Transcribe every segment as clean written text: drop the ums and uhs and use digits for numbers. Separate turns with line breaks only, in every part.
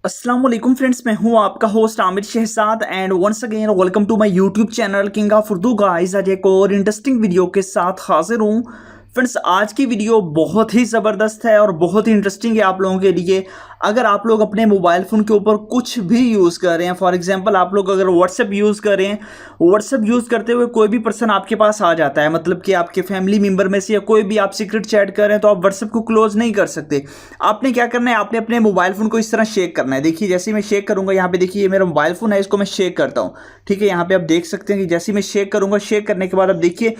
अस्सलाम वालेकुम फ्रेंड्स, मैं हूं आपका host Aamir Shahzad and once again welcome to my YouTube channel king of Urdu guys. आज एक और इंटरेस्टिंग वीडियो के साथ हाजिर हूं। फ्रेंड्स, आज की वीडियो बहुत ही ज़बरदस्त है और बहुत ही इंटरेस्टिंग है आप लोगों के लिए। अगर आप लोग अपने मोबाइल फ़ोन के ऊपर कुछ भी यूज़ कर रहे हैं, फॉर एग्जांपल आप लोग अगर व्हाट्सएप यूज़ कर रहे हैं, व्हाट्सएप यूज़ करते हुए कोई भी पर्सन आपके पास आ जाता है, मतलब कि आपके फैमिली मेम्बर में से या कोई भी आप सीक्रेट चैट कर रहे हैं, तो आप व्हाट्सएप को क्लोज नहीं कर सकते। आपने क्या करना है, आपने अपने मोबाइल फ़ोन को इस तरह शेक करना है। देखिए, जैसे मैं शेक करूँगा, यहाँ पे देखिए ये मेरा मोबाइल फ़ोन है, इसको मैं शेक करता हूँ। ठीक है, यहाँ पे आप देख सकते हैं कि जैसे मैं शेक करूँगा, शेक करने के बाद अब देखिए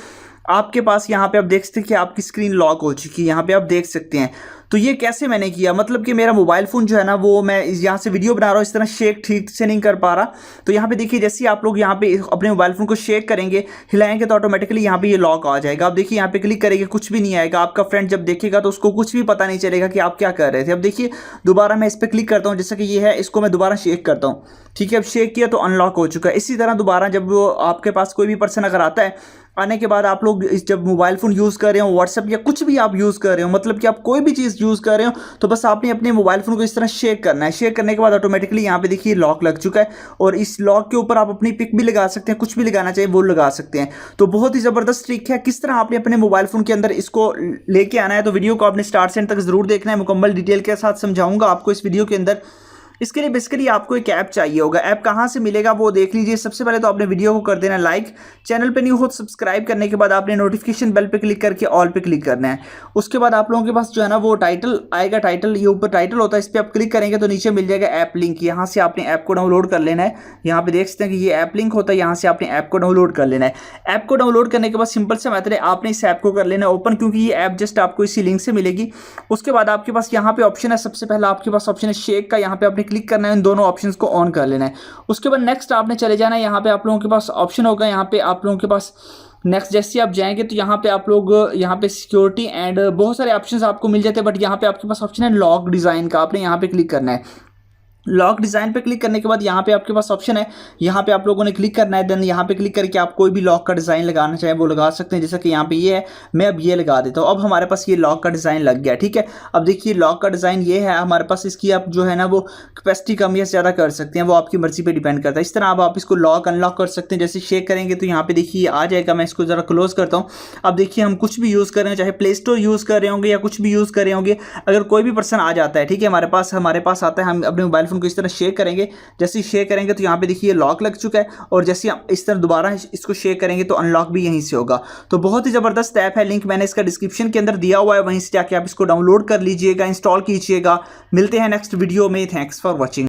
आपके पास यहाँ पे आप देख सकते हैं कि आपकी स्क्रीन लॉक हो चुकी है। यहाँ पे आप देख सकते हैं। तो ये कैसे मैंने किया, मतलब कि मेरा मोबाइल फ़ोन जो है ना, वो मैं यहाँ से वीडियो बना रहा हूँ, इस तरह शेक ठीक से नहीं कर पा रहा। तो यहाँ पे देखिए, जैसे ही आप लोग यहाँ पे अपने मोबाइल फ़ोन को शेक करेंगे, हिलाएंगे, तो ऑटोमेटिकली यहाँ पे ये लॉक आ जाएगा। आप देखिए यहाँ पे क्लिक करेंगे, कुछ भी नहीं आएगा। आपका फ्रेंड जब देखेगा तो उसको कुछ भी पता नहीं चलेगा कि आप क्या कर रहे थे। अब देखिए दोबारा मैं इस पर क्लिक करता हूँ, जैसा कि ये है, इसको मैं दोबारा शेक करता हूँ। ठीक है, अब शेक किया तो अनलॉक हो चुका है। इसी तरह दोबारा जब वो आपके पास कोई भी पर्सन अगर आता है, आने के बाद आप लोग जब मोबाइल फ़ोन यूज़ कर रहे हो, व्हाट्सएप या कुछ भी आप यूज़ कर रहे हो, मतलब कि आप कोई भी चीज़ यूज़ कर रहे हो, तो बस आपने अपने मोबाइल फ़ोन को इस तरह शेक करना है। शेक करने के बाद ऑटोमेटिकली यहाँ पे देखिए लॉक लग चुका है, और इस लॉक के ऊपर आप अपनी पिक भी लगा सकते हैं, कुछ भी लगाना चाहिए वो लगा सकते हैं। तो बहुत ही ज़बरदस्त ट्रिक है, किस तरह आपने अपने मोबाइल फ़ोन के अंदर इसको लेके आना है। तो वीडियो को आपने स्टार्ट से एंड तक ज़रूर देखना है, मुकम्मल डिटेल के साथ समझाऊंगा आपको इस वीडियो के अंदर। इसके लिए बेसिकली आपको एक ऐप चाहिए होगा। ऐप कहाँ से मिलेगा वो देख लीजिए। सबसे पहले तो आपने वीडियो को कर देना लाइक, चैनल पे न्यू हो सब्सक्राइब करने के बाद आपने नोटिफिकेशन बेल पे क्लिक करके ऑल पे क्लिक करना है। उसके बाद आप लोगों के पास जो है ना वो टाइटल आएगा, टाइटल ये ऊपर टाइटल होता है, इस पर आप क्लिक करेंगे तो नीचे मिल जाएगा ऐप लिंक। यहाँ से आपने ऐप को डाउनलोड कर लेना है। यहाँ पे देख सकते हैं कि ये ऐप लिंक होता है, यहाँ से आपने ऐप को डाउनलोड कर लेना है। ऐप को डाउनलोड करने के बाद सिंपल सा मेथड है, आपने इस ऐप को कर लेना है ओपन, क्योंकि ये ऐप जस्ट आपको इसी लिंक से मिलेगी। उसके बाद आपके पास यहाँ पे ऑप्शन है, सबसे पहला आपके पास ऑप्शन है शेक का, यहाँ पे आपने क्लिक करना है, इन दोनों ऑप्शंस को ऑन कर लेना है। उसके बाद नेक्स्ट आपने चले जाना है, यहाँ पे आप लोगों के पास ऑप्शन होगा, यहाँ पे आप लोगों के पास नेक्स्ट जैसे आप जाएंगे तो यहाँ पे आप लोग यहाँ पे सिक्योरिटी एंड बहुत सारे ऑप्शंस आपको मिल जाते हैं, बट यहाँ पे आपके पास ऑप्शन है लॉक डिज़ाइन का, आपने यहाँ पे क्लिक करना है। लॉक डिज़ाइन पे क्लिक करने के बाद यहाँ पे आपके पास ऑप्शन है, यहाँ पे आप लोगों ने क्लिक करना है। देन यहाँ पे क्लिक करके आप कोई भी लॉक का डिज़ाइन लगाना चाहे वो लगा सकते हैं, जैसा कि यहाँ पे ये है, मैं अब ये लगा देता हूँ। अब हमारे पास ये लॉक का डिज़ाइन लग गया। ठीक है, अब देखिए लॉक का डिज़ाइन ये है हमारे पास। इसकी आप जो है ना वो कैपेसिटी कम या ज़्यादा कर सकते हैं, वो आपकी मर्जी पर डिपेंड करता है। इस तरह आप इसको लॉक अनलॉक कर सकते हैं। जैसे शेक करेंगे तो यहाँ पे देखिए आ जाएगा। मैं इसको ज़रा क्लोज करता हूँ। अब देखिए हम कुछ भी यूज़ कर रहे हैं, चाहे प्ले स्टोर यूज़ कर रहे होंगे या कुछ भी यूज़ कर रहे होंगे, अगर कोई भी पर्सन आ जाता है, ठीक है, हमारे पास आता है, हम अपने मोबाइल फ़ोन को इस तरह शेक करेंगे। जैसे ही शेयर करेंगे तो यहाँ पे देखिए लॉक लग चुका है, और जैसे हम इस तरह दोबारा इसको शेयर करेंगे तो अनलॉक भी यहीं से होगा। तो बहुत ही ज़बरदस्त ऐप है, लिंक मैंने इसका डिस्क्रिप्शन के अंदर दिया हुआ है, वहीं से जाके आप इसको डाउनलोड कर लीजिएगा, इंस्टॉल कीजिएगा। मिलते हैं नेक्स्ट वीडियो में। Thanks for watching.